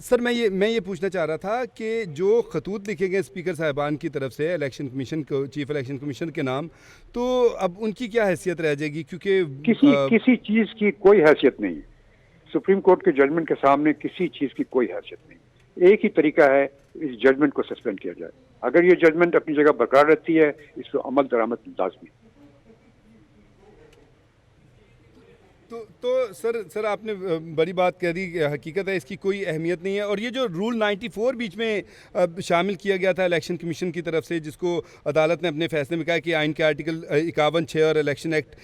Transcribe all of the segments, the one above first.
Sir मैं ये पूछना चाह रहा था कि जो खतूत लिखे गए स्पीकर साहिबान की तरफ से इलेक्शन कमीशन को, चीफ इलेक्शन कमीशन के नाम, तो अब उनकी क्या हैसियत रह जाएगी, क्योंकि किसी किसी चीज की कोई हैसियत नहीं। सुप्रीम कोर्ट के जजमेंट के सामने किसी चीज की कोई हैसियत नहीं। एक ही तरीका है, इस जजमेंट को सस्पेंड किया जाए। अगर ये जजमेंट अपनी जगह बरकरार रहती है, इस पर अमल दरामद लाजमी। तो सर आपने बड़ी बात कह दी, हकीकत है इसकी कोई अहमियत नहीं है। और ये जो रूल 94 बीच में शामिल किया गया था इलेक्शन कमीशन की तरफ से, जिसको अदालत ने अपने फैसले में कहा कि आइन के आर्टिकल 51(6) और इलेक्शन एक्ट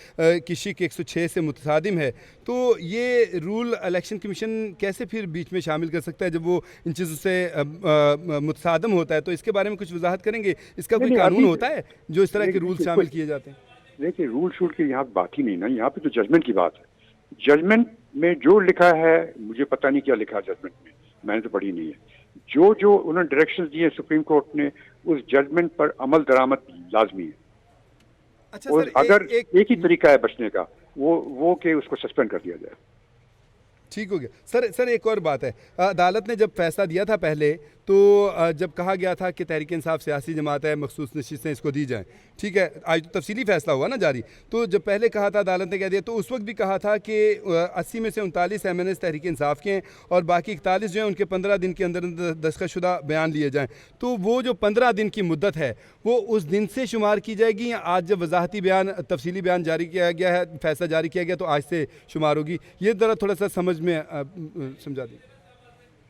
की शिक 106 से मुतसादिम है, तो ये रूल इलेक्शन कमीशन कैसे फिर बीच में शामिल कर सकता है जब वो इन चीज़ों से मुतसादम होता है? तो इसके बारे में कुछ वजाहत करेंगे? इसका कोई कानून होता है जो इस तरह के रूल शामिल किए जाते हैं? देखिए, रूल शूल की यहाँ बात ही नहीं ना, यहाँ पे तो जजमेंट की बात है। जजमेंट में जो लिखा है, मुझे पता नहीं क्या लिखा है जजमेंट में, मैंने तो पढ़ी नहीं है। जो जो उन्होंने डायरेक्शंस दिए सुप्रीम कोर्ट ने, उस जजमेंट पर अमल दरामद लाजमी है। अच्छा और सर, अगर एक ही तरीका है बचने का, वो कि उसको सस्पेंड कर दिया जाए। ठीक हो गया। सर एक और बात है, अदालत ने जब फैसला दिया था पहले, तो जब कहा गया था कि तहरीक इंसाफ सियासी जमात है, मखसूस नशिस्तें इसको दी जाएं, ठीक है, आज तो तफसीली फैसला हुआ ना जारी। तो जब पहले कहा था, अदालत ने कह दिया, तो उस वक्त भी कहा था कि 80 में से 39 MNS तहरीक इंसाफ के हैं और बाकी 41 जो हैं उनके 15 दिन के अंदर दस्तखतशुदा बयान लिए जाएँ। तो वो जो 15 दिन की मुद्दत है, वो उस दिन से शुमार की जाएगी, या आज जब वजाहती बयान, तफसीली बयान जारी किया गया है, फैसला जारी किया गया, तो आज से शुमार होगी? ये ज़रा थोड़ा सा समझ में समझा दी।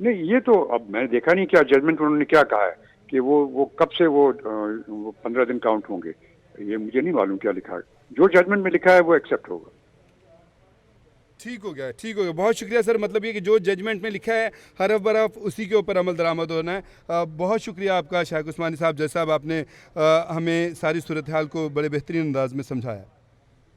नहीं, ये तो अब मैंने देखा नहीं क्या जजमेंट उन्होंने क्या कहा है कि वो कब से वो 15 दिन काउंट होंगे। ये मुझे नहीं मालूम क्या लिखा है। जो जजमेंट में लिखा है वो एक्सेप्ट होगा। ठीक हो गया, ठीक हो गया, बहुत शुक्रिया सर। मतलब ये कि जो जजमेंट में लिखा है हरफ बरफ उसी के ऊपर अमल दरामद होना है। बहुत शुक्रिया आपका शाइख उस्मानी साहब, जैसा आपने हमें सारी सूरत हाल को बड़े बेहतरीन अंदाज में समझाया।